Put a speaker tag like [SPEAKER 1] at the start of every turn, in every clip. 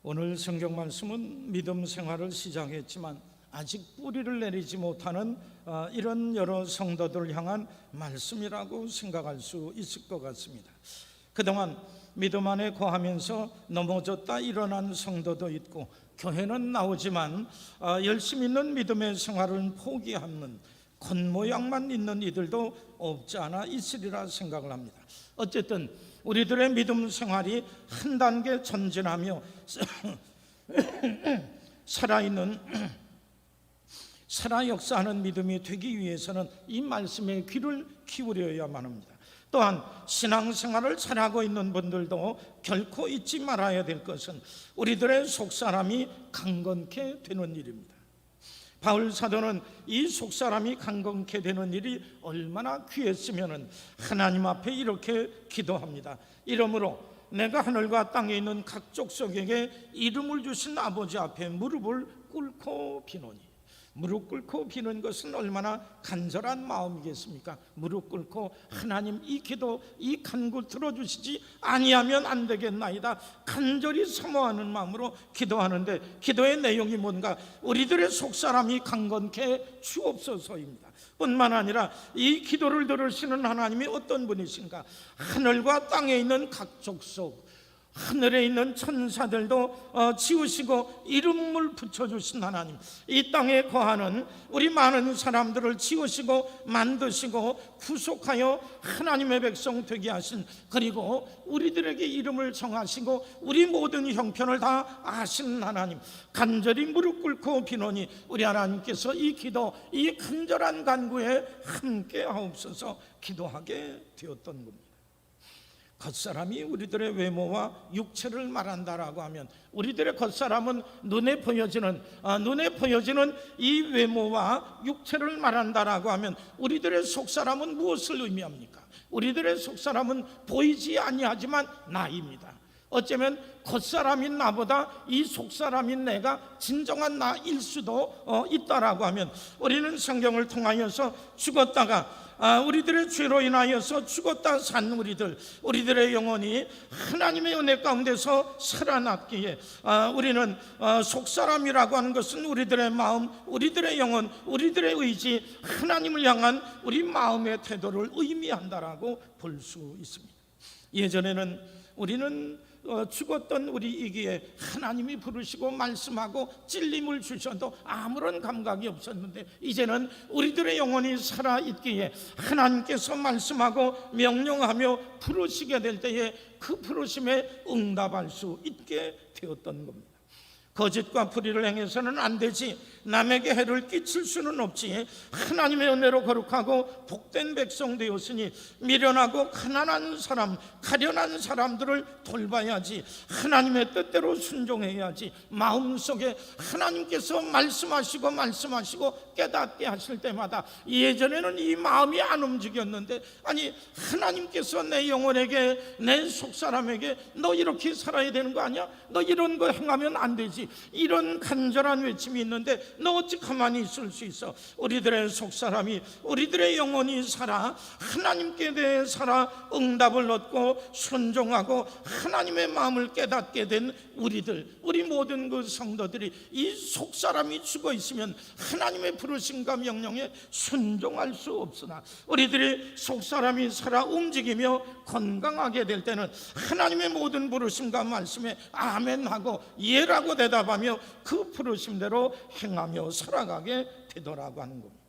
[SPEAKER 1] 오늘 성경 말씀은 믿음 생활을 시작했지만 아직 뿌리를 내리지 못하는 이런 여러 성도들을 향한 말씀이라고 생각할 수 있을 것 같습니다. 그동안 믿음 안에 거하면서 넘어졌다 일어난 성도도 있고, 교회는 나오지만 열심히 있는 믿음의 생활을 포기하는 겉모양만 있는 이들도 없지 않아 있으리라 생각을 합니다. 어쨌든 우리들의 믿음 생활이 한 단계 전진하며 살아있는 살아 역사하는 믿음이 되기 위해서는 이 말씀에 귀를 기울여야만 합니다. 또한 신앙생활을 잘하고 있는 분들도 결코 잊지 말아야 될 것은 우리들의 속사람이 강건케 되는 일입니다. 바울 사도는 이 속사람이 강건케 되는 일이 얼마나 귀했으면 하나님 앞에 이렇게 기도합니다. 이러므로 내가 하늘과 땅에 있는 각 족속에게 이름을 주신 아버지 앞에 무릎을 꿇고 비노니. 무릎 꿇고 비는 것은 얼마나 간절한 마음이겠습니까? 무릎 꿇고 하나님, 이 기도, 이 간구 들어주시지 아니하면 안 되겠나이다, 간절히 사모하는 마음으로 기도하는데, 기도의 내용이 뭔가? 우리들의 속사람이 강건케 주옵소서입니다. 뿐만 아니라 이 기도를 들으시는 하나님이 어떤 분이신가? 하늘과 땅에 있는 각 족속, 하늘에 있는 천사들도 지으시고 이름을 붙여주신 하나님, 이 땅에 거하는 우리 많은 사람들을 지으시고 만드시고 구속하여 하나님의 백성 되게 하신, 그리고 우리들에게 이름을 정하시고 우리 모든 형편을 다 아시는 하나님, 간절히 무릎 꿇고 비노니 우리 하나님께서 이 기도, 이 간절한 간구에 함께 하옵소서 기도하게 되었던 겁니다. 겉사람이 우리들의 외모와 육체를 말한다라고 하면, 우리들의 겉사람은 눈에 보여지는 이 외모와 육체를 말한다라고 하면, 우리들의 속사람은 무엇을 의미합니까? 우리들의 속사람은 보이지 아니하지만 나입니다. 어쩌면 겉사람인 나보다 이 속사람인 내가 진정한 나일 수도 있다라고 하면, 우리는 성경을 통하여서 죽었다가 우리들의 죄로 인하여서 죽었다 산 우리들의 영혼이 하나님의 은혜 가운데서 살아났기에, 우리는 속사람이라고 하는 것은 우리들의 마음, 우리들의 영혼, 우리들의 의지, 하나님을 향한 우리 마음의 태도를 의미한다라고 볼 수 있습니다. 예전에는 우리는 죽었던 우리이기에 하나님이 부르시고 말씀하고 찔림을 주셔도 아무런 감각이 없었는데, 이제는 우리들의 영혼이 살아있기에 하나님께서 말씀하고 명령하며 부르시게 될 때에 그 부르심에 응답할 수 있게 되었던 겁니다. 거짓과 불의를 행해서는 안 되지, 남에게 해를 끼칠 수는 없지, 하나님의 은혜로 거룩하고 복된 백성 되었으니 미련하고 가난한 사람, 가련한 사람들을 돌봐야지, 하나님의 뜻대로 순종해야지, 마음속에 하나님께서 말씀하시고 깨닫게 하실 때마다, 예전에는 이 마음이 안 움직였는데, 아니 하나님께서 내 영혼에게, 내 속사람에게 너 이렇게 살아야 되는 거 아니야? 너 이런 거 행하면 안 되지, 이런 간절한 외침이 있는데 너 어찌 가만히 있을 수 있어? 우리들의 속사람이, 우리들의 영혼이 살아 하나님께 대해 살아 응답을 얻고 순종하고 하나님의 마음을 깨닫게 된 우리 모든 그 성도들이, 이 속사람이 죽어 있으면 하나님의 부르심과 명령에 순종할 수 없으나, 우리들이 속사람이 살아 움직이며 건강하게 될 때는 하나님의 모든 부르심과 말씀에 아멘하고 예라고 대답하며 그 부르심대로 행하며 살아가게 되더라고 하는 겁니다.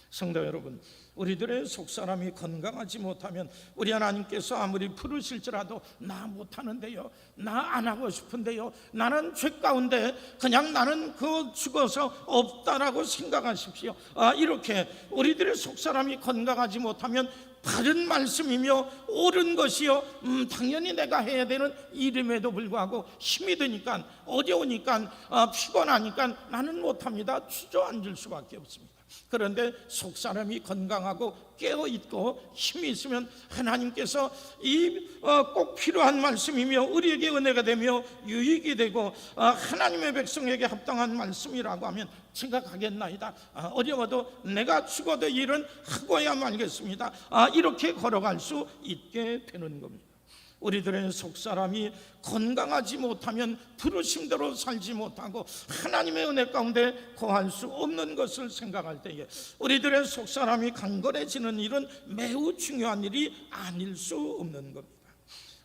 [SPEAKER 1] 성도 여러분, 우리들의 속사람이 건강하지 못하면 우리 하나님께서 아무리 부르실지라도 나 못하는데요, 나 안 하고 싶은데요, 나는 죄 가운데 그냥 나는 죽어서 없다라고 생각하십시오. 이렇게 우리들의 속사람이 건강하지 못하면 바른 말씀이며 옳은 것이요, 당연히 내가 해야 되는 일임에도 불구하고 힘이 드니까, 어려우니까, 피곤하니까 나는 못합니다, 주저앉을 수밖에 없습니다. 그런데 속사람이 건강하고 깨어있고 힘이 있으면 하나님께서 이 꼭 필요한 말씀이며 우리에게 은혜가 되며 유익이 되고 하나님의 백성에게 합당한 말씀이라고 하면 제가 가겠나이다, 어려워도 내가 죽어도 일은 하고야 말겠습니다, 이렇게 걸어갈 수 있게 되는 겁니다. 우리들의 속사람이 건강하지 못하면 부르심대로 살지 못하고 하나님의 은혜 가운데 거할 수 없는 것을 생각할 때에 우리들의 속사람이 강건해지는 일은 매우 중요한 일이 아닐 수 없는 겁니다.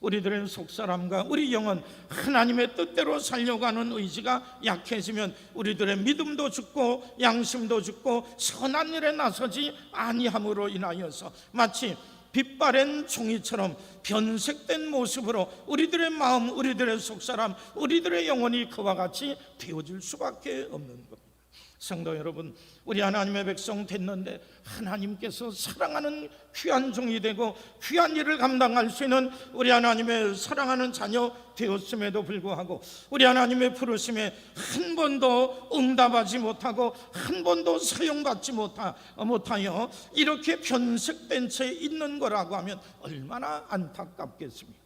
[SPEAKER 1] 우리들의 속사람과 우리 영은 하나님의 뜻대로 살려고 하는 의지가 약해지면 우리들의 믿음도 죽고 양심도 죽고 선한 일에 나서지 아니함으로 인하여서 마치 빛바랜 종이처럼 변색된 모습으로 우리들의 마음, 우리들의 속사람, 우리들의 영혼이 그와 같이 되어질 수밖에 없는 겁니다. 성도 여러분, 우리 하나님의 백성 됐는데 하나님께서 사랑하는 귀한 종이 되고 귀한 일을 감당할 수 있는 우리 하나님의 사랑하는 자녀 되었음에도 불구하고 우리 하나님의 부르심에 한 번도 응답하지 못하고 한 번도 사용받지 못하여 이렇게 변색된 채 있는 거라고 하면 얼마나 안타깝겠습니까?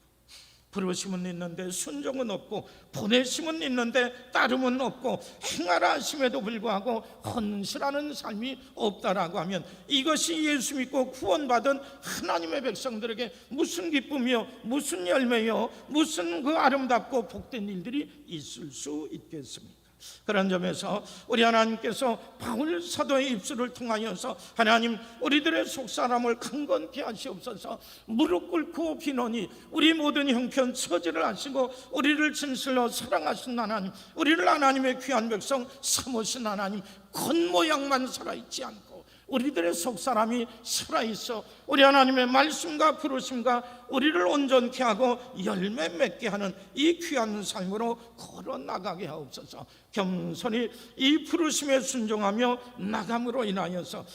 [SPEAKER 1] 부르심은 있는데 순종은 없고 보내심은 있는데 따름은 없고 행하라 하심에도 불구하고 헌신하는 삶이 없다라고 하면 이것이 예수 믿고 구원받은 하나님의 백성들에게 무슨 기쁨이요, 무슨 열매요, 무슨 그 아름답고 복된 일들이 있을 수 있겠습니까? 그런 점에서 우리 하나님께서 바울 사도의 입술을 통하여서 하나님 우리들의 속사람을 강건케 하시옵소서, 무릎 꿇고 비노니 우리 모든 형편 처지를 하시고 우리를 진실로 사랑하신 하나님, 우리를 하나님의 귀한 백성 삼으신 하나님, 겉모양만 살아있지 않고 우리들의 속사람이 살아있어 우리 하나님의 말씀과 부르심과 우리를 온전케 하고 열매 맺게 하는 이 귀한 삶으로 걸어나가게 하옵소서. 겸손히 이 부르심에 순종하며 나감으로 인하여서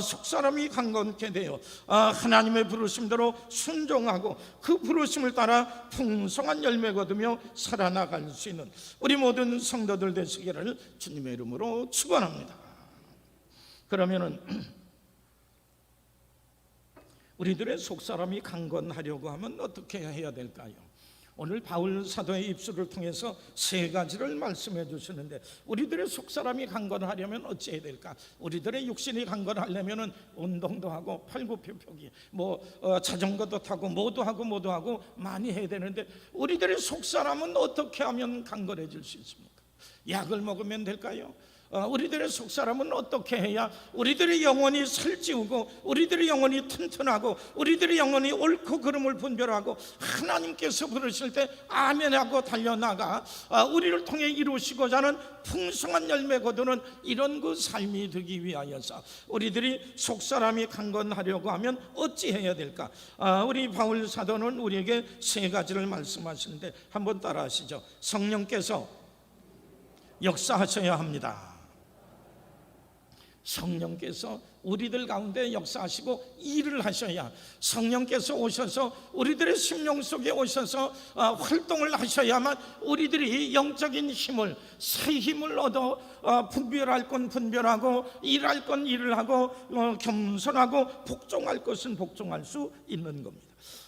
[SPEAKER 1] 속사람이 강건케 되어 하나님의 부르심대로 순종하고 그 부르심을 따라 풍성한 열매 거두며 살아나갈 수 있는 우리 모든 성도들 되시기를 주님의 이름으로 축원합니다. 그러면은 우리들의 속사람이 강건하려고 하면 어떻게 해야 될까요? 오늘 바울 사도의 입술을 통해서 세 가지를 말씀해 주시는데 우리들의 속사람이 강건하려면 어찌해야 될까? 우리들의 육신이 강건하려면 운동도 하고 팔굽혀펴기 자전거도 타고 모두 하고 많이 해야 되는데 우리들의 속사람은 어떻게 하면 강건해질 수 있습니까? 약을 먹으면 될까요? 우리들의 속사람은 어떻게 해야 우리들의 영혼이 살찌우고 우리들의 영혼이 튼튼하고 우리들의 영혼이 옳고 그름을 분별하고 하나님께서 부르실 때 아멘하고 달려나가 우리를 통해 이루시고자 하는 풍성한 열매 거두는 이런 그 삶이 되기 위하여서 우리들이 속사람이 강건하려고 하면 어찌해야 될까? 우리 바울 사도는 우리에게 세 가지를 말씀하시는데 한번 따라하시죠. 성령께서 역사하셔야 합니다. 성령께서 우리들 가운데 역사하시고 일을 하셔야, 성령께서 오셔서 우리들의 심령 속에 오셔서 활동을 하셔야만 우리들이 영적인 힘을, 새 힘을 얻어 분별할 건 분별하고 일할 건 일을 하고 겸손하고 복종할 것은 복종할 수 있는 겁니다.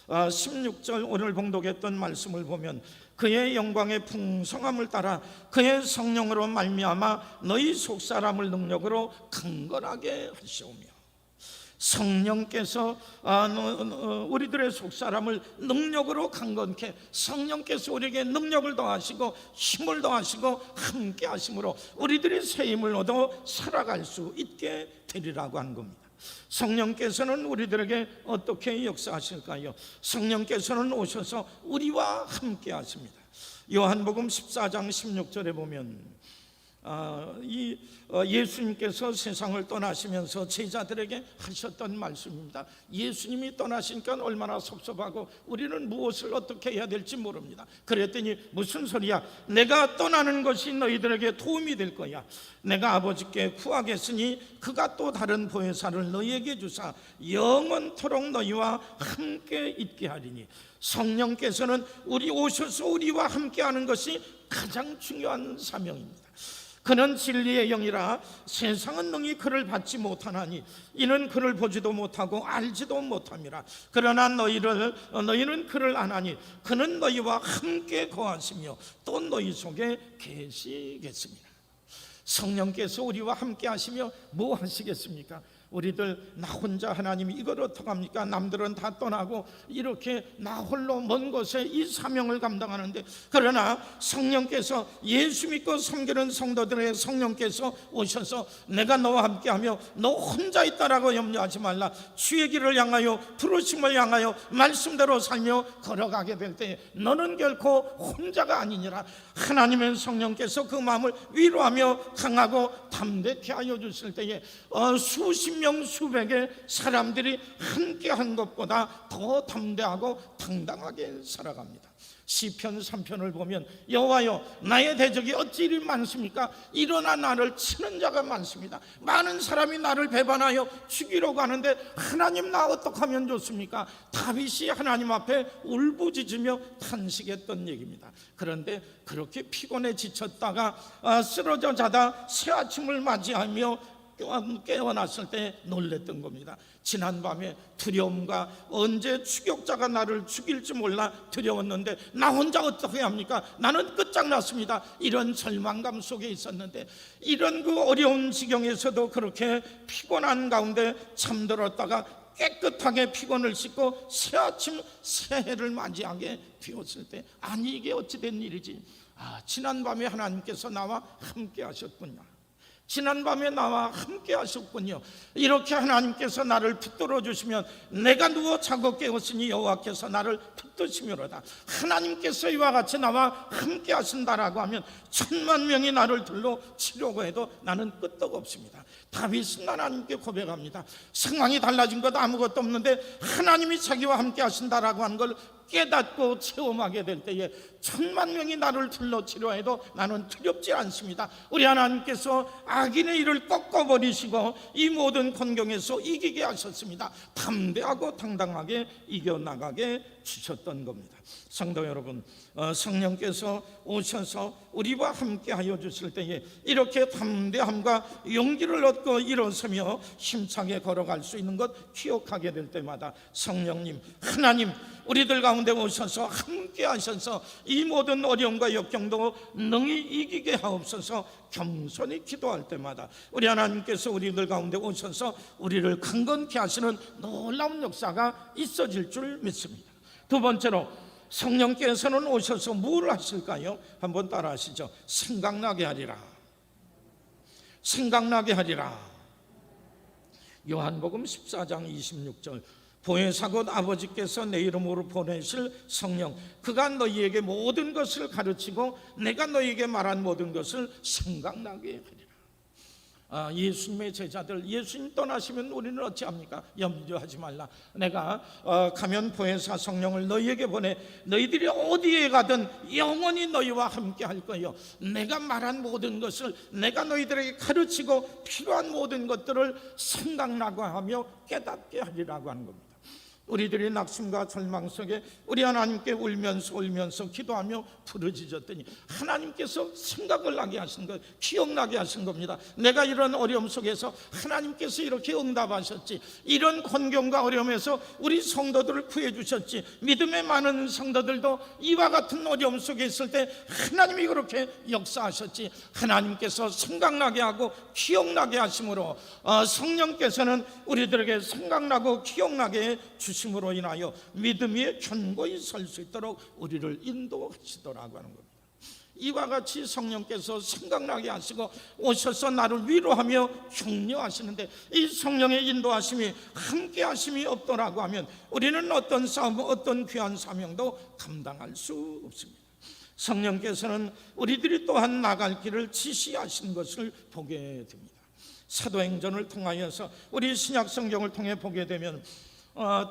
[SPEAKER 1] 16절 오늘 봉독했던 말씀을 보면 그의 영광의 풍성함을 따라 그의 성령으로 말미암아 너희 속사람을 능력으로 강건하게 하시오며, 성령께서 우리들의 속사람을 능력으로 강건케, 성령께서 우리에게 능력을 더하시고 힘을 더하시고 함께 하심으로 우리들이 새 힘을 얻어 살아갈 수 있게 되리라고 한 겁니다. 성령께서는 우리들에게 어떻게 역사하실까요? 성령께서는 오셔서 우리와 함께 하십니다. 요한복음 14장 16절에 보면 예수님께서 세상을 떠나시면서 제자들에게 하셨던 말씀입니다. 예수님이 떠나시니까 얼마나 섭섭하고 우리는 무엇을 어떻게 해야 될지 모릅니다. 그랬더니 무슨 소리야? 내가 떠나는 것이 너희들에게 도움이 될 거야. 내가 아버지께 구하겠으니 그가 또 다른 보혜사를 너희에게 주사 영원토록 너희와 함께 있게 하리니, 성령께서는 오셔서 우리와 함께하는 것이 가장 중요한 사명입니다. 그는 진리의 영이라 세상은 능히 그를 받지 못하나니 이는 그를 보지도 못하고 알지도 못함이라. 그러나 너희는 그를 아나니 그는 너희와 함께 거하시며 또 너희 속에 계시겠습니다. 성령께서 우리와 함께 하시며 뭐 하시겠습니까? 우리들 나 혼자 하나님 이걸 어떡합니까? 남들은 다 떠나고 이렇게 나 홀로 먼 곳에 이 사명을 감당하는데, 그러나 성령께서 예수 믿고 섬기는 성도들의 성령께서 오셔서 내가 너와 함께하며 너 혼자 있다라고 염려하지 말라. 주의 길을 향하여 부르심을 향하여 말씀대로 살며 걸어가게 될 때 너는 결코 혼자가 아니니라. 하나님의 성령께서 그 마음을 위로하며 강하고 담대케 하여 주실 때에 수십 명 수백의 사람들이 함께한 것보다 더 담대하고 당당하게 살아갑니다. 시편 3편을 보면 여호와여 나의 대적이 어찌 이리 많습니까? 일어나 나를 치는 자가 많습니다. 많은 사람이 나를 배반하여 죽이려고 하는데 하나님 나 어떡하면 좋습니까? 다윗이 하나님 앞에 울부짖으며 탄식했던 얘기입니다. 그런데 그렇게 피곤해 지쳤다가 쓰러져 자다 새 아침을 맞이하며 깨어났을 때 놀랬던 겁니다. 지난밤에 두려움과 언제 추격자가 나를 죽일지 몰라 두려웠는데 나 혼자 어떻게 합니까? 나는 끝장났습니다. 이런 절망감 속에 있었는데, 이런 그 어려운 지경에서도 그렇게 피곤한 가운데 잠들었다가 깨끗하게 피곤을 씻고 새 아침 새해를 맞이하게 되었을 때, 아니 이게 어찌된 일이지? 지난밤에 하나님께서 나와 함께 하셨군요. 지난밤에 나와 함께 하셨군요. 이렇게 하나님께서 나를 붙들어 주시면 내가 누워 자고 깨었으니 여호와께서 나를 붙드시미로다. 하나님께서 이와 같이 나와 함께 하신다라고 하면 10,000,000명이 나를 들러 치려고 해도 나는 끄떡 없습니다. 다윗은 하나님께 고백합니다. 상황이 달라진 것 아무것도 없는데 하나님이 자기와 함께 하신다라고 하는 걸 깨닫고 체험하게 될 때에 10,000,000명이 나를 둘러치려 해도 나는 두렵지 않습니다. 우리 하나님께서 악인의 일을 꺾어버리시고 이 모든 권경에서 이기게 하셨습니다. 담대하고 당당하게 이겨나가게 주셨던 겁니다. 성도 여러분, 성령께서 오셔서 우리와 함께 하여 주실 때에 이렇게 담대함과 용기를 얻고 일어서며 힘차게 걸어갈 수 있는 것 기억하게 될 때마다 성령님, 하나님 우리들 가운데 오셔서 함께 하셔서 이 모든 어려움과 역경도 능히 이기게 하옵소서. 겸손히 기도할 때마다 우리 하나님께서 우리들 가운데 오셔서 우리를 강건케 하시는 놀라운 역사가 있어질 줄 믿습니다. 두 번째로, 성령께서는 오셔서 뭘 하실까요? 한번 따라 하시죠. 생각나게 하리라. 생각나게 하리라. 요한복음 14장 26절, 보혜사 곧 아버지께서 내 이름으로 보내실 성령, 그가 너희에게 모든 것을 가르치고 내가 너희에게 말한 모든 것을 생각나게 하리라. 예수님의 제자들, 예수님 떠나시면 우리는 어찌합니까? 염려하지 말라. 내가 가면 보혜사 성령을 너희에게 보내 너희들이 어디에 가든 영원히 너희와 함께 할 거예요. 내가 말한 모든 것을, 내가 너희들에게 가르치고 필요한 모든 것들을 생각나고 하며 깨닫게 하리라고 하는 겁니다. 우리들이 낙심과 절망 속에 우리 하나님께 울면서 기도하며 부르짖었더니 하나님께서 생각을 나게 하신 것, 기억나게 하신 겁니다. 내가 이런 어려움 속에서 하나님께서 이렇게 응답하셨지, 이런 곤경과 어려움에서 우리 성도들을 구해 주셨지, 믿음의 많은 성도들도 이와 같은 어려움 속에 있을 때 하나님이 그렇게 역사하셨지, 하나님께서 생각나게 하고 기억나게 하심으로 성령께서는 우리들에게 생각나고 기억나게 주심으로 인하여 믿음 위에 견고히 설 수 있도록 우리를 인도하시더라고 하는 겁니다. 이와 같이 성령께서 생각나게 하시고 오셔서 나를 위로하며 격려하시는데, 이 성령의 인도하심이 함께 하심이 없더라고 하면 우리는 어떤 싸움, 어떤 귀한 사명도 감당할 수 없습니다. 성령께서는 우리들이 또한 나갈 길을 지시하신 것을 보게 됩니다. 사도행전을 통하여서 우리 신약 성경을 통해 보게 되면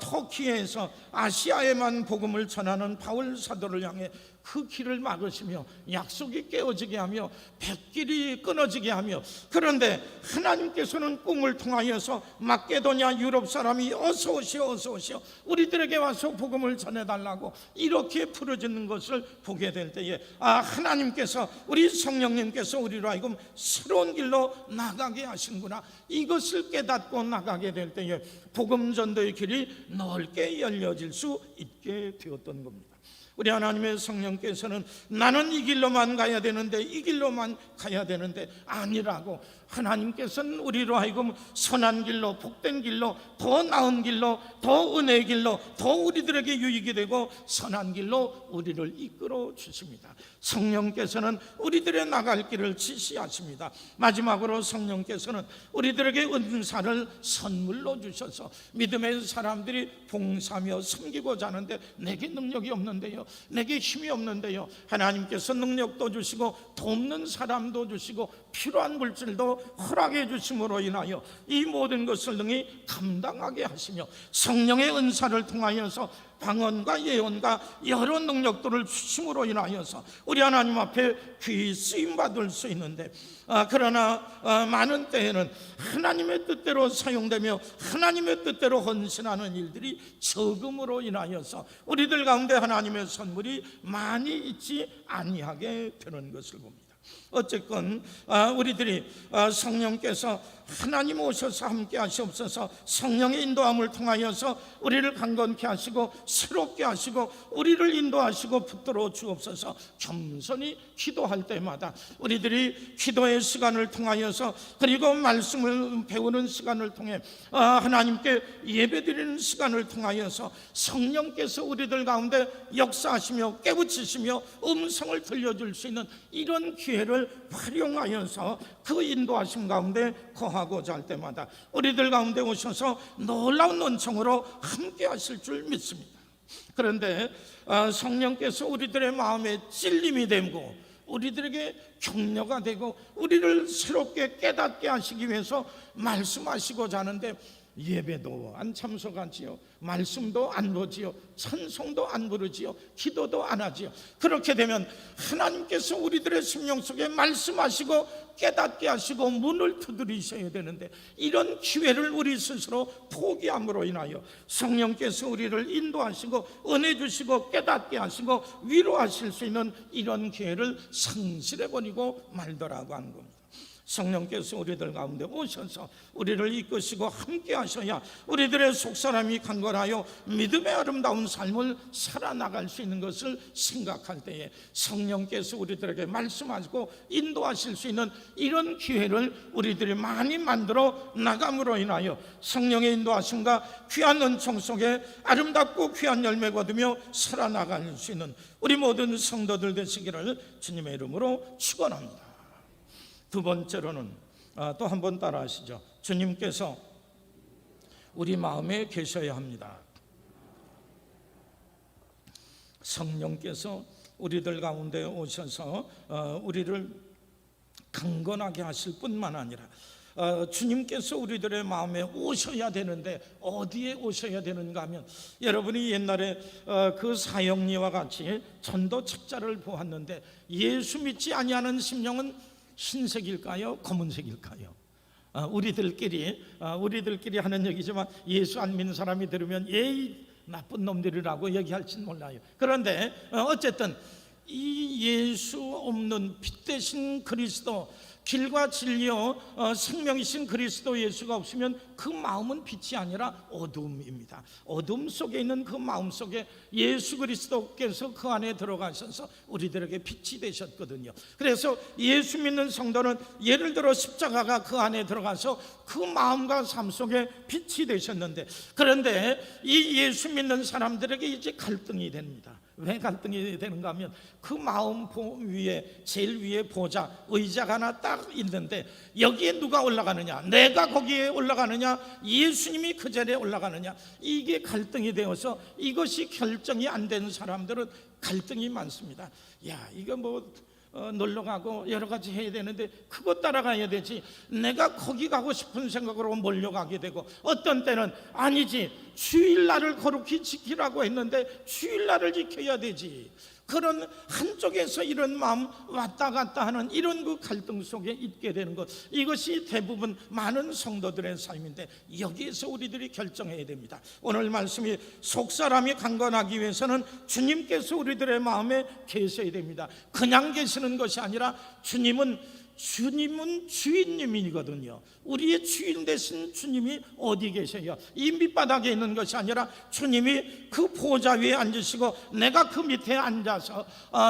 [SPEAKER 1] 터키에서 아시아에만 복음을 전하는 바울 사도를 향해 그 길을 막으시며 약속이 깨어지게 하며 백길이 끊어지게 하며, 그런데 하나님께서는 꿈을 통하여서 마케도냐 유럽 사람이 어서 오시오 우리들에게 와서 복음을 전해달라고 이렇게 부르짖는 것을 보게 될 때에 하나님께서, 우리 성령님께서 우리로 하여금 새로운 길로 나가게 하신구나, 이것을 깨닫고 나가게 될 때에 복음 전도의 길이 넓게 열려질 수 있게 되었던 겁니다. 우리 하나님의 성령께서는 나는 이 길로만 가야 되는데, 이 길로만 가야 되는데 아니라고, 하나님께서는 우리로 하여금 선한 길로, 복된 길로, 더 나은 길로, 더 은혜의 길로, 더 우리들에게 유익이 되고 선한 길로 우리를 이끌어 주십니다. 성령께서는 우리들의 나갈 길을 지시하십니다. 마지막으로 성령께서는 우리들에게 은사를 선물로 주셔서 믿음의 사람들이 봉사하며 섬기고자 하는데 내게 능력이 없는데요, 내게 힘이 없는데요, 하나님께서 능력도 주시고 돕는 사람도 주시고 필요한 물질도 허락해 주심으로 인하여 이 모든 것을 능히 감당하게 하시며 성령의 은사를 통하여서 방언과 예언과 여러 능력들을 주심으로 인하여서 우리 하나님 앞에 귀히 쓰임받을 수 있는데, 그러나 많은 때에는 하나님의 뜻대로 사용되며 하나님의 뜻대로 헌신하는 일들이 적음으로 인하여서 우리들 가운데 하나님의 선물이 많이 있지 아니하게 되는 것을 봅니다. 어쨌건 우리들이 성령께서 하나님 오셔서 함께 하시옵소서, 성령의 인도함을 통하여서 우리를 강건케 하시고 새롭게 하시고 우리를 인도하시고 붙들어 주옵소서. 겸손히 기도할 때마다 우리들이 기도의 시간을 통하여서 그리고 말씀을 배우는 시간을 통해 하나님께 예배드리는 시간을 통하여서 성령께서 우리들 가운데 역사하시며 깨우치시며 음성을 들려줄 수 있는 이런 기회를 활용하여서 그 인도하심 가운데 거하고자 할 때마다 우리들 가운데 오셔서 놀라운 은총으로 함께 하실 줄 믿습니다. 그런데 성령께서 우리들의 마음에 찔림이 되고 우리들에게 격려가 되고 우리를 새롭게 깨닫게 하시기 위해서 말씀하시고자 하는데 예배도 안 참석하지요, 말씀도 안 보지요, 찬송도 안 부르지요, 기도도 안 하지요. 그렇게 되면 하나님께서 우리들의 심령 속에 말씀하시고 깨닫게 하시고 문을 두드리셔야 되는데 이런 기회를 우리 스스로 포기함으로 인하여 성령께서 우리를 인도하시고 은혜 주시고 깨닫게 하시고 위로하실 수 있는 이런 기회를 상실해버리고 말더라고 하는 겁니다. 성령께서 우리들 가운데 오셔서 우리를 이끄시고 함께 하셔야 우리들의 속사람이 강건하여 믿음의 아름다운 삶을 살아나갈 수 있는 것을 생각할 때에 성령께서 우리들에게 말씀하시고 인도하실 수 있는 이런 기회를 우리들이 많이 만들어 나감으로 인하여 성령의 인도하심과 귀한 은총 속에 아름답고 귀한 열매 거두며 살아나갈 수 있는 우리 모든 성도들 되시기를 주님의 이름으로 축원합니다. 두 번째로는 또 한 번 따라 하시죠. 주님께서 우리 마음에 계셔야 합니다. 성령께서 우리들 가운데 오셔서 우리를 강건하게 하실 뿐만 아니라 주님께서 우리들의 마음에 오셔야 되는데 어디에 오셔야 되는가 하면, 여러분이 옛날에 그 사형리와 같이 전도 책자를 보았는데 예수 믿지 아니하는 심령은 흰색일까요? 검은색일까요? 우리들끼리 하는 얘기지만 예수 안 믿는 사람이 들으면 예의 나쁜 놈들이라고 얘기할지는 몰라요. 그런데 어쨌든 이 예수 없는 빛 대신 그리스도, 길과 진리요 생명이신 그리스도 예수가 없으면 그 마음은 빛이 아니라 어둠입니다. 어둠 속에 있는 그 마음 속에 예수 그리스도께서 그 안에 들어가셔서 우리들에게 빛이 되셨거든요. 그래서 예수 믿는 성도는 예를 들어 십자가가 그 안에 들어가서 그 마음과 삶 속에 빛이 되셨는데, 그런데 이 예수 믿는 사람들에게 이제 갈등이 됩니다. 왜 갈등이 되는가 하면 그 마음 위에 제일 위에 보좌 의자가 하나 딱 있는데 여기에 누가 올라가느냐, 내가 거기에 올라가느냐, 예수님이 그 자리에 올라가느냐, 이게 갈등이 되어서 이것이 결정이 안 되는 사람들은 갈등이 많습니다. 야, 이거 뭐 놀러 가고 여러 가지 해야 되는데 그거 따라가야 되지, 내가 거기 가고 싶은 생각으로 몰려가게 되고, 어떤 때는 아니지, 주일날을 거룩히 지키라고 했는데 주일날을 지켜야 되지, 그런 한쪽에서 이런 마음 왔다 갔다 하는 이런 그 갈등 속에 있게 되는 것, 이것이 대부분 많은 성도들의 삶인데 여기에서 우리들이 결정해야 됩니다. 오늘 말씀이 속사람이 강건하기 위해서는 주님께서 우리들의 마음에 계셔야 됩니다. 그냥 계시는 것이 아니라 주님은 주님은 주인님이거든요. 우리의 주인 되신 주님이 어디 계셔요? 이 밑바닥에 있는 것이 아니라 주님이 그 보좌 위에 앉으시고 내가 그 밑에 앉아서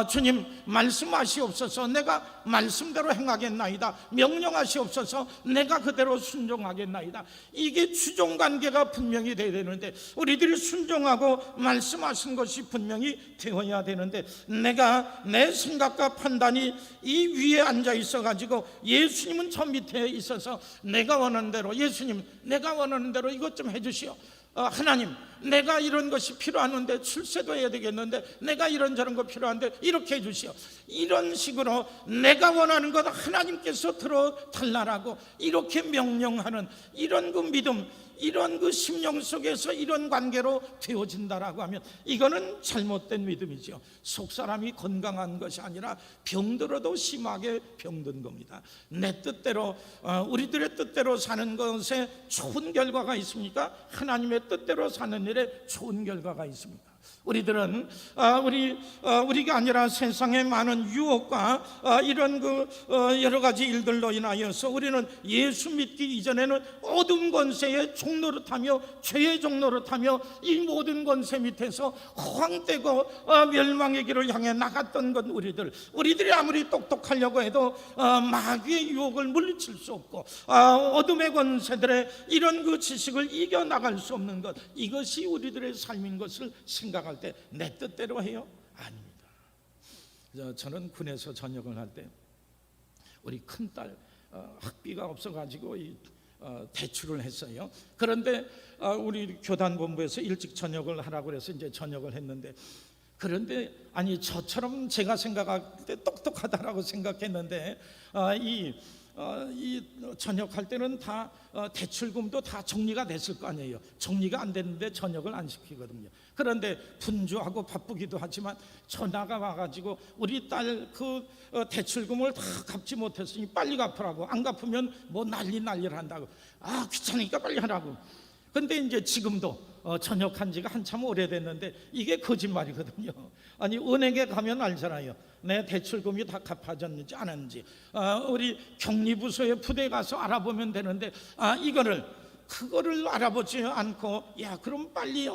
[SPEAKER 1] 주님 말씀하시옵소서, 내가 말씀대로 행하겠나이다, 명령하시옵소서, 내가 그대로 순종하겠나이다. 이게 주종관계가 분명히 되어야 되는데, 우리들이 순종하고 말씀하신 것이 분명히 되어야 되는데, 내가 내 생각과 판단이 이 위에 앉아 있어 가지고 예수님은 저 밑에 있어서 내가 원하는 대로, 예수님 내가 원하는 대로 이것 좀 해주시오, 하나님 내가 이런 것이 필요하는데 출세도 해야 되겠는데 내가 이런저런 거 필요한데 이렇게 해주시오, 이런 식으로 내가 원하는 것 하나님께서 들어달라고 이렇게 명령하는 이런 그 믿음, 이런 그 심령 속에서 이런 관계로 되어진다라고 하면 이거는 잘못된 믿음이죠. 속사람이 건강한 것이 아니라 병들어도 심하게 병든 겁니다. 내 뜻대로, 우리들의 뜻대로 사는 것에 좋은 결과가 있습니까? 하나님의 뜻대로 사는 일에 좋은 결과가 있습니까? 우리들은 우리가 아니라 세상의 많은 유혹과 이런 그 여러 가지 일들로 인하여서 우리는 예수 믿기 이전에는 어둠 권세의 종노릇하며 죄의 종노릇하며 이 모든 권세 밑에서 허황되고 멸망의 길을 향해 나갔던 건 우리들이 아무리 똑똑하려고 해도 마귀의 유혹을 물리칠 수 없고 어둠의 권세들의 이런 그 지식을 이겨나갈 수 없는 것, 이것이 우리들의 삶인 것을 생각할 때 내 뜻대로 해요? 아닙니다. 저는 군에서 전역을 할 때 우리 큰딸 학비가 없어가지고 대출을 했어요. 그런데 우리 교단본부에서 일찍 전역을 하라고 해서 이제 전역을 했는데, 그런데 아니 저처럼 제가 생각할 때 똑똑하다라고 생각했는데 이 전역할 때는 다 대출금도 다 정리가 됐을 거 아니에요. 정리가 안 됐는데 전역을 안 시키거든요. 그런데 분주하고 바쁘기도 하지만 전화가 와가지고 우리 딸 그 대출금을 다 갚지 못했으니 빨리 갚으라고, 안 갚으면 뭐 난리를 한다고, 귀찮으니까 빨리 하라고. 근데 이제 지금도 전역한 지가 한참 오래됐는데 이게 거짓말이거든요. 아니 은행에 가면 알잖아요. 내 대출금이 다 갚아졌는지 안 했는지. 우리 격리부서에 부대 가서 알아보면 되는데 그거를 알아보지 않고 야 그럼 빨리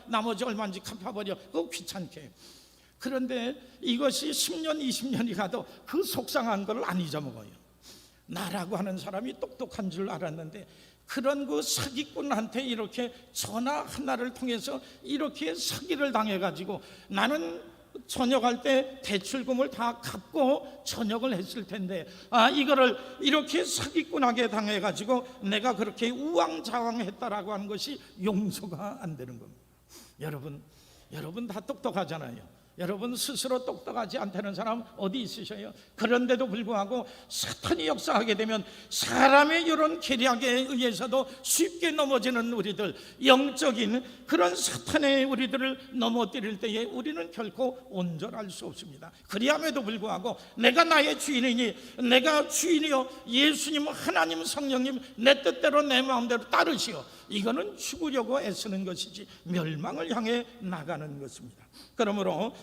[SPEAKER 1] 나머지 얼마인지 갚아버려, 그거 귀찮게. 그런데 이것이 10년 20년이 가도 그 속상한 걸 안 잊어먹어요. 나라고 하는 사람이 똑똑한 줄 알았는데 그런 그 사기꾼한테 이렇게 전화 하나를 통해서 이렇게 사기를 당해가지고 나는 전역할 때 대출금을 다 갚고 전역을 했을 텐데 이거를 이렇게 사기꾼하게 당해가지고 내가 그렇게 우왕좌왕했다라고 하는 것이 용서가 안 되는 겁니다. 여러분 다 똑똑하잖아요. 여러분 스스로 똑똑하지 않다는 사람 어디 있으셔요? 그런데도 불구하고 사탄이 역사하게 되면 사람의 이런 계략에 의해서도 쉽게 넘어지는 우리들, 영적인 그런 사탄의 우리들을 넘어뜨릴 때에 우리는 결코 온전할 수 없습니다. 그리함에도 불구하고 내가 나의 주인이니, 내가 주인이요 예수님 하나님 성령님 내 뜻대로 내 마음대로 따르시오, 이거는 죽으려고 애쓰는 것이지 멸망을 향해 나가는 것입니다. 그러므로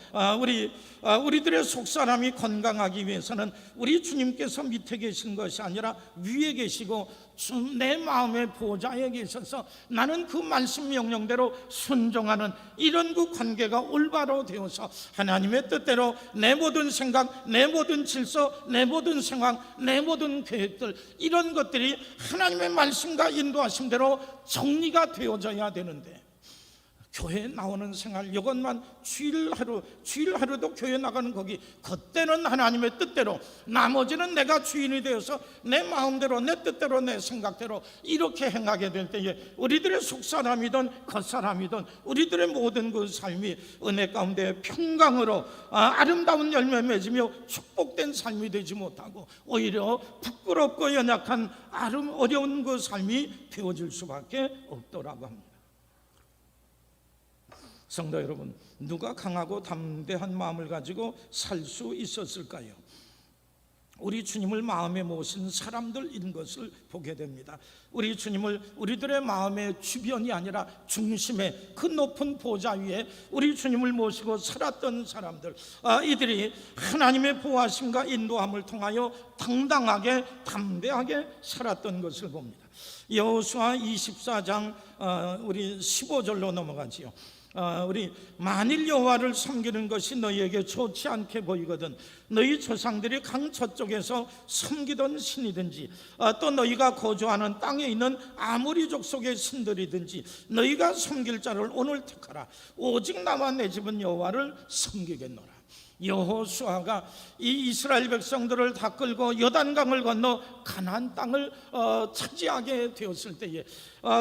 [SPEAKER 1] 우리들의 속사람이 건강하기 위해서는 우리 주님께서 밑에 계신 것이 아니라 위에 계시고 내 마음의 보좌에 계셔서 나는 그 말씀 명령대로 순종하는 이런 그 관계가 올바로 되어서 하나님의 뜻대로 내 모든 생각, 내 모든 질서, 내 모든 상황, 내 모든 계획들, 이런 것들이 하나님의 말씀과 인도하심대로 정리가 되어져야 되는데, 교회 나오는 생활 이것만 주일 하루도 교회 나가는 거기, 그때는 하나님의 뜻대로, 나머지는 내가 주인이 되어서 내 마음대로 내 뜻대로 내 생각대로 이렇게 행하게 될 때에 우리들의 속사람이든 겉사람이든 우리들의 모든 그 삶이 은혜 가운데 평강으로 아름다운 열매 맺으며 축복된 삶이 되지 못하고 오히려 부끄럽고 연약한 어려운 그 삶이 되어질 수밖에 없더라고 합니다. 성도 여러분, 누가 강하고 담대한 마음을 가지고 살 수 있었을까요? 우리 주님을 마음에 모신 사람들인 것을 보게 됩니다. 우리 주님을 우리들의 마음의 주변이 아니라 중심에 그 높은 보좌 위에 우리 주님을 모시고 살았던 사람들, 이들이 하나님의 보호하심과 인도함을 통하여 당당하게 담대하게 살았던 것을 봅니다. 여호수아 24장 우리 15절로 넘어가지요. 우리 만일 여호와를 섬기는 것이 너희에게 좋지 않게 보이거든 너희 조상들이 강 저쪽에서 섬기던 신이든지 또 너희가 거주하는 땅에 있는 아모리 족속의 신들이든지 너희가 섬길 자를 오늘 택하라. 오직 나와 내 집은 여호와를 섬기겠노라. 여호수아가 이 이스라엘 백성들을 다 끌고 요단강을 건너 가나안 땅을 차지하게 되었을 때에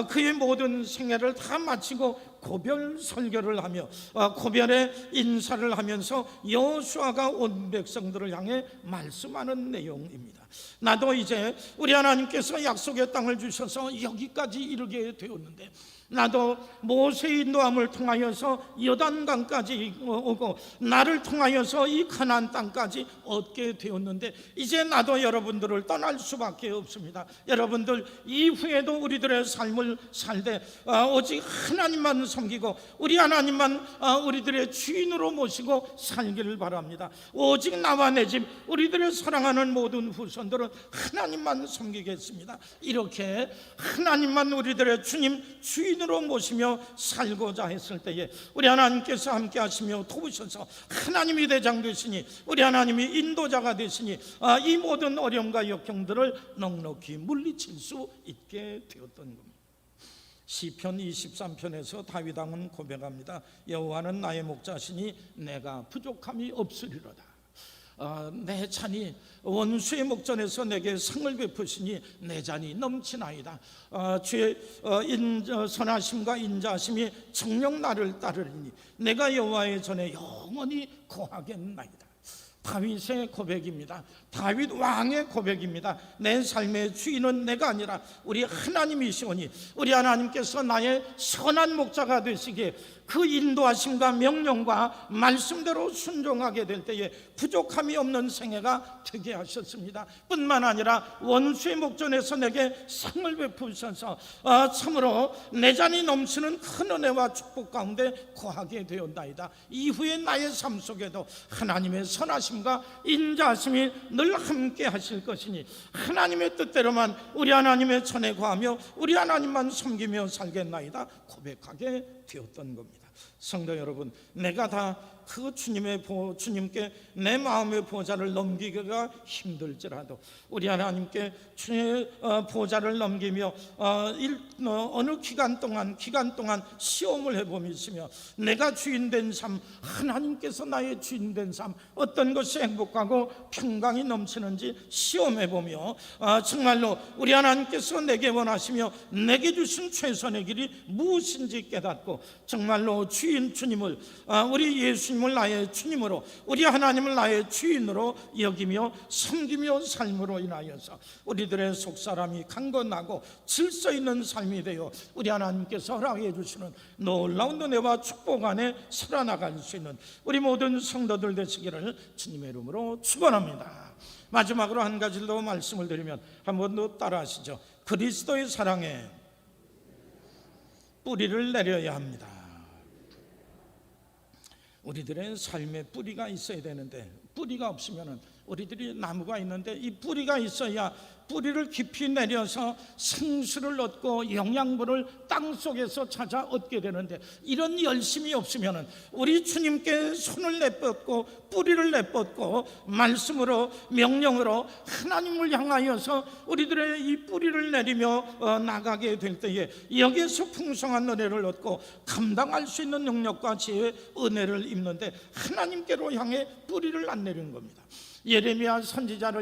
[SPEAKER 1] 그의 모든 생애를 다 마치고 고별 설교를 하며 고별의 인사를 하면서 여호수아가 온 백성들을 향해 말씀하는 내용입니다. 나도 이제 우리 하나님께서 약속의 땅을 주셔서 여기까지 이르게 되었는데 나도 모세의 인도함을 통하여서 요단강까지 오고 나를 통하여서 이 가나안 땅까지 얻게 되었는데 이제 나도 여러분들을 떠날 수밖에 없습니다. 여러분들 이후에도 우리들의 삶을 살되 오직 하나님만 섬기고 우리 하나님만 우리들의 주인으로 모시고 살기를 바랍니다. 오직 나와 내 집 우리들의 사랑하는 모든 후손들은 하나님만 섬기겠습니다. 이렇게 하나님만 우리들의 주님 주인으로 모시며 살고자 했을 때에 우리 하나님께서 함께 하시며 도우셔서 하나님이 대장 되시니 우리 하나님이 인도자가 되시니 이 모든 어려움과 역경들을 넉넉히 물리칠 수 있게 되었던 겁니다. 시편 23편에서 다윗 왕은 고백합니다. 여호와는 나의 목자시니 내가 부족함이 없으리로다. 내 잔이 원수의 목전에서 내게 상을 베푸시니 내 잔이 넘치나이다. 주의 선하심과 인자하심이 정녕 나를 따르리니 내가 여호와의 전에 영원히 거하겠나이다. 다윗의 고백입니다. 다윗 왕의 고백입니다. 내 삶의 주인은 내가 아니라 우리 하나님이시오니 우리 하나님께서 나의 선한 목자가 되시기에 그 인도하심과 명령과 말씀대로 순종하게 될 때에 부족함이 없는 생애가 되게 하셨습니다. 뿐만 아니라 원수의 목전에서 내게 상을 베푸셔서 참으로 내 잔이 넘치는 큰 은혜와 축복 가운데 거하게 되었나이다. 이후에 나의 삶 속에도 하나님의 선하심과 인자하심이 늘 함께 하실 것이니 하나님의 뜻대로만 우리 하나님의 전에 거하며 우리 하나님만 섬기며 살겠나이다 고백하게 되었던 겁니다. 성도 여러분, 내가 다 그 주님께 내 마음의 보좌를 넘기기가 힘들지라도 우리 하나님께 주의 보좌를 넘기며 어느 기간 동안 시험을 해보시며 내가 주인된 삶, 하나님께서 나의 주인된 삶, 어떤 것이 행복하고 평강이 넘치는지 시험해보며 정말로 우리 하나님께서 내게 원하시며 내게 주신 최선의 길이 무엇인지 깨닫고 정말로 주님을 우리 예수님을 나의 주님으로 우리 하나님을 나의 주인으로 여기며 섬기며 삶으로 인하여서 우리들의 속사람이 강건하고 질서 있는 삶이 되어 우리 하나님께서 허락해 주시는 놀라운 은혜와 축복 안에 살아나갈 수 있는 우리 모든 성도들 되시기를 주님의 이름으로 축원합니다. 마지막으로 한 가지 더 말씀을 드리면 한 번 더 따라하시죠. 그리스도의 사랑에 뿌리를 내려야 합니다. 우리들의 삶에 뿌리가 있어야 되는데 뿌리가 없으면 우리들이 나무가 있는데 이 뿌리가 있어야 뿌리를 깊이 내려서 생수를 얻고 영양분을 땅속에서 찾아 얻게 되는데 이런 열심이 없으면 우리 주님께 손을 내뻗고 뿌리를 내뻗고 말씀으로 명령으로 하나님을 향하여서 우리들의 이 뿌리를 내리며 나가게 될 때에 여기에서 풍성한 은혜를 얻고 감당할 수 있는 능력과 지혜의 은혜를 입는데 하나님께로 향해 뿌리를 안 내리는 겁니다. 예레미야 선지자가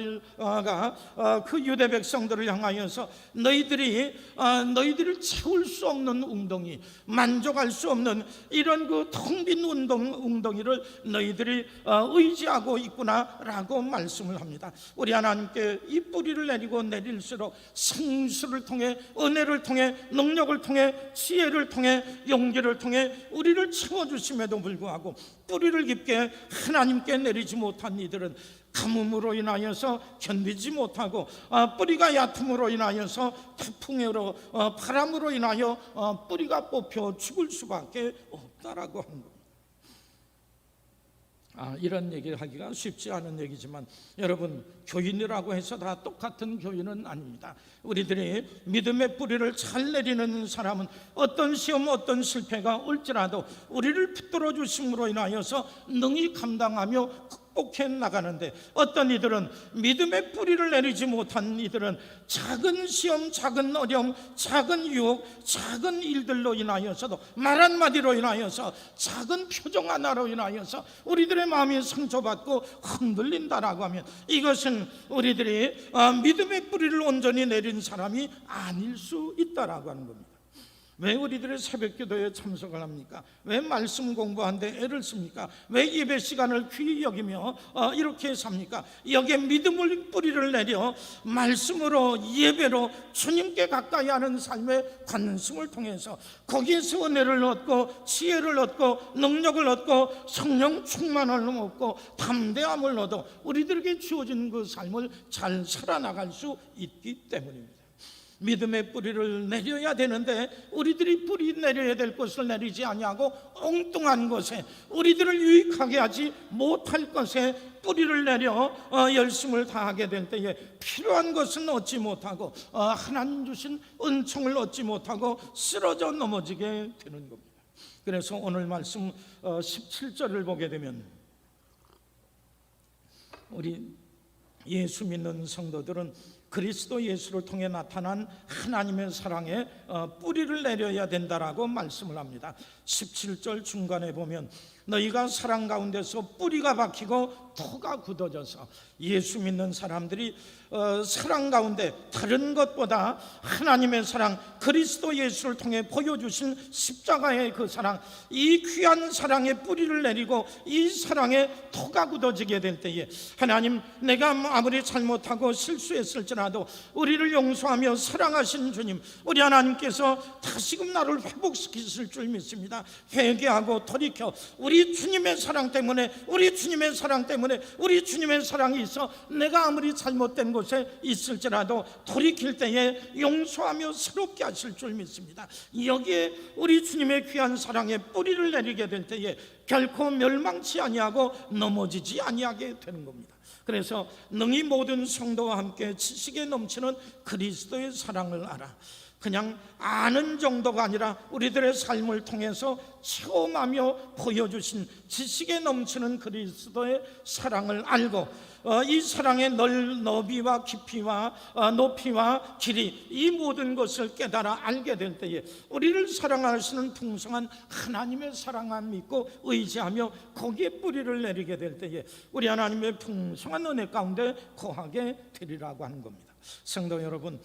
[SPEAKER 1] 그 유대 백성들을 향하여서 너희들을 채울 수 없는 웅덩이, 만족할 수 없는 이런 그 텅 빈 웅덩이를 너희들이 의지하고 있구나라고 말씀을 합니다. 우리 하나님께 이 뿌리를 내리고 내릴수록 생수를 통해 은혜를 통해 능력을 통해 지혜를 통해 용기를 통해 우리를 채워주심에도 불구하고 뿌리를 깊게 하나님께 내리지 못한 이들은 가뭄으로 인하여서 견디지 못하고 뿌리가 얕음으로 인하여서 태풍으로 바람으로 인하여 뿌리가 뽑혀 죽을 수밖에 없다라고 하는 겁니다. 이런 얘기를 하기가 쉽지 않은 얘기지만 여러분, 교인이라고 해서 다 똑같은 교인은 아닙니다. 우리들이 믿음의 뿌리를 잘 내리는 사람은 어떤 시험, 어떤 실패가 올지라도 우리를 붙들어 주심으로 인하여서 능히 감당하며 극복해 나가는데, 어떤 이들은 믿음의 뿌리를 내리지 못한 이들은 작은 시험, 작은 어려움, 작은 유혹, 작은 일들로 인하여서도, 말 한마디로 인하여서, 작은 표정 하나로 인하여서 우리들의 마음이 상처받고 흔들린다라고 하면 이것은 우리들이 믿음의 뿌리를 온전히 내린 사람이 아닐 수 있다라고 하는 겁니다. 왜 우리들의 새벽기도에 참석을 합니까? 왜 말씀 공부하는데 애를 씁니까? 왜 예배 시간을 귀히 여기며 이렇게 삽니까? 여기에 믿음을 뿌리를 내려 말씀으로, 예배로 주님께 가까이 하는 삶의 관심을 통해서 거기에서 은혜를 얻고 지혜를 얻고 능력을 얻고 성령 충만을 얻고 담대함을 얻어 우리들에게 주어진 그 삶을 잘 살아나갈 수 있기 때문입니다. 믿음의 뿌리를 내려야 되는데 우리들이 뿌리 내려야 될 것을 내리지 아니하고 엉뚱한 것에, 우리들을 유익하게 하지 못할 것에 뿌리를 내려 열심을 다하게 될 때에 필요한 것은 얻지 못하고 하나님 주신 은총을 얻지 못하고 쓰러져 넘어지게 되는 겁니다. 그래서 오늘 말씀 17절을 보게 되면 우리 예수 믿는 성도들은 그리스도 예수를 통해 나타난 하나님의 사랑에 뿌리를 내려야 된다라고 말씀을 합니다. 17절 중간에 보면 너희가 사랑 가운데서 뿌리가 박히고 터가 굳어져서, 예수 믿는 사람들이 사랑 가운데 다른 것보다 하나님의 사랑, 그리스도 예수를 통해 보여주신 십자가의 그 사랑, 이 귀한 사랑에 뿌리를 내리고 이 사랑에 터가 굳어지게 될 때에 하나님, 내가 아무리 잘못하고 실수했을지라도 우리를 용서하며 사랑하신 주님, 우리 하나님께서 다시금 나를 회복시키실 줄 믿습니다. 회개하고 돌이켜 우리 주님의 사랑 때문에, 우리 주님의 사랑 때문에, 우리 주님의 사랑이 있어 내가 아무리 잘못된 곳에 있을지라도 돌이킬 때에 용서하며 새롭게 하실 줄 믿습니다. 여기에 우리 주님의 귀한 사랑에 뿌리를 내리게 될 때에 결코 멸망치 아니하고 넘어지지 아니하게 되는 겁니다. 그래서 능히 모든 성도와 함께 지식에 넘치는 그리스도의 사랑을 알아. 그냥 아는 정도가 아니라 우리들의 삶을 통해서 체험하며 보여주신 지식에 넘치는 그리스도의 사랑을 알고 이 사랑의 너비와 깊이와 높이와 길이, 이 모든 것을 깨달아 알게 될 때에 우리를 사랑하시는 풍성한 하나님의 사랑을 믿고 의지하며 거기에 뿌리를 내리게 될 때에 우리 하나님의 풍성한 은혜 가운데 거하게 되리라고 하는 겁니다. 성도 여러분,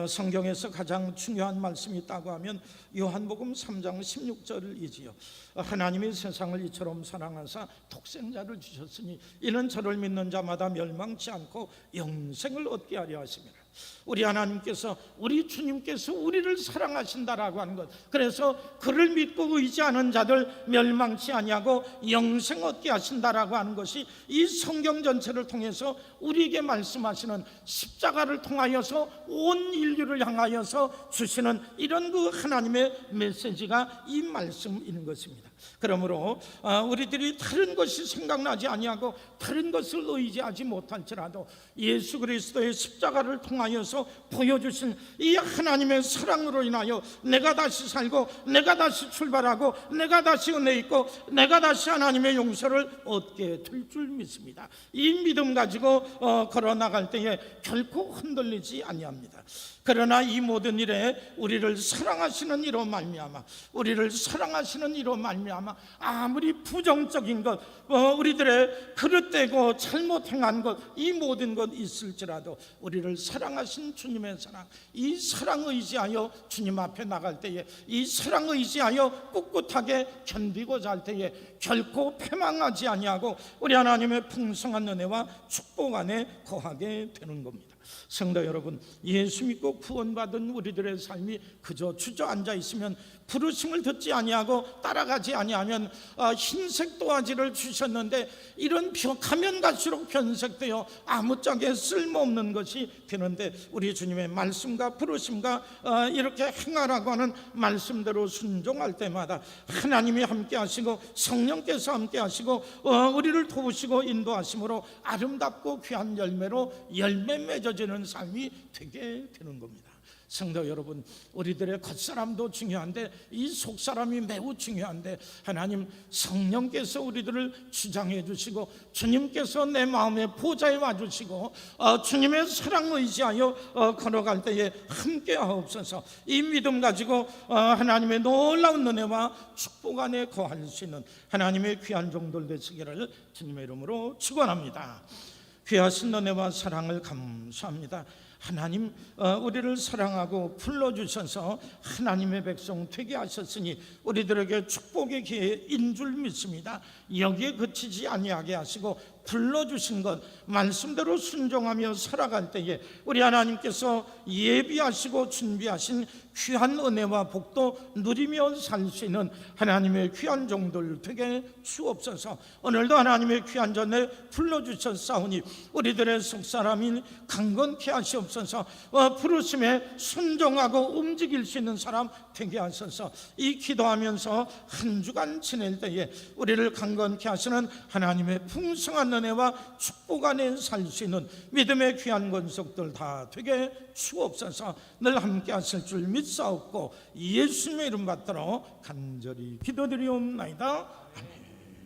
[SPEAKER 1] 성경에서 가장 중요한 말씀이 있다고 하면 요한복음 3장 16절이지요. 하나님이 세상을 이처럼 사랑하사 독생자를 주셨으니 이는 저를 믿는 자마다 멸망치 않고 영생을 얻게 하려 하심이라. 우리 하나님께서, 우리 주님께서 우리를 사랑하신다라고 하는 것, 그래서 그를 믿고 의지하는 자들 멸망치 아니하고 영생 얻게 하신다라고 하는 것이 이 성경 전체를 통해서 우리에게 말씀하시는, 십자가를 통하여서 온 인류를 향하여서 주시는 이런 그 하나님의 메시지가 이 말씀인 것입니다. 그러므로 우리들이 다른 것이 생각나지 아니하고 다른 것을 의지하지 못할지라도 예수 그리스도의 십자가를 통하여서 보여주신 이 하나님의 사랑으로 인하여 내가 다시 살고, 내가 다시 출발하고, 내가 다시 은혜 있고, 내가 다시 하나님의 용서를 얻게 될 줄 믿습니다. 이 믿음 가지고 걸어 나갈 때에 결코 흔들리지 아니합니다. 그러나 이 모든 일에 우리를 사랑하시는 이로 말미암아, 우리를 사랑하시는 이로 말미암아 아무리 부정적인 것, 우리들의 그릇되고 잘못 행한 것, 이 모든 것 있을지라도 우리를 사랑하신 주님의 사랑, 이 사랑 의지하여 주님 앞에 나갈 때에, 이 사랑 의지하여 꿋꿋하게 견디고자 할 때에 결코 패망하지 아니하고 우리 하나님의 풍성한 은혜와 축복 안에 거하게 되는 겁니다. 성도 여러분, 예수 믿고 구원받은 우리들의 삶이 그저 주저앉아 있으면, 부르심을 듣지 아니하고 따라가지 아니하면 흰색 도화지를 주셨는데 이런 가면 갈수록 변색되어 아무짝에 쓸모없는 것이 되는데, 우리 주님의 말씀과 부르심과 이렇게 행하라고 하는 말씀대로 순종할 때마다 하나님이 함께 하시고 성령께서 함께 하시고 우리를 도우시고 인도하심으로 아름답고 귀한 열매로 열매 맺어지는 삶이 되게 되는 겁니다. 성도 여러분, 우리들의 겉사람도 중요한데 이 속사람이 매우 중요한데, 하나님 성령께서 우리들을 주장해 주시고 주님께서 내 마음의 보좌에 와주시고 주님의 사랑 의지하여 걸어갈 때에 함께 하옵소서. 이 믿음 가지고 하나님의 놀라운 은혜와 축복 안에 거할 수 있는 하나님의 귀한 종들 되시기를 주님의 이름으로 축원합니다. 귀하신 은혜와 사랑을 감사합니다. 하나님, 우리를 사랑하고 불러주셔서 하나님의 백성 되게 하셨으니 우리들에게 축복의 기회인 줄 믿습니다. 여기에 그치지 아니하게 하시고 불러주신 것 말씀대로 순종하며 살아갈 때에 우리 하나님께서 예비하시고 준비하신 귀한 은혜와 복도 누리며 살 수 있는 하나님의 귀한 종들 되게 주옵소서. 오늘도 하나님의 귀한 전에 불러주셨사오니 우리들의 속사람인 강건케 하시옵소서. 부르심에 순종하고 움직일 수 있는 사람 되게 하소서. 이 기도하면서 한 주간 지낼 때에 우리를 강건케 하시는 하나님의 풍성한 은혜와 축복 안에 살 수 있는 믿음의 귀한 권속들 다 되게 주옵소서. 늘 함께 하실 줄 믿사옵고 예수님의 이름 받들어 간절히 기도드리옵나이다.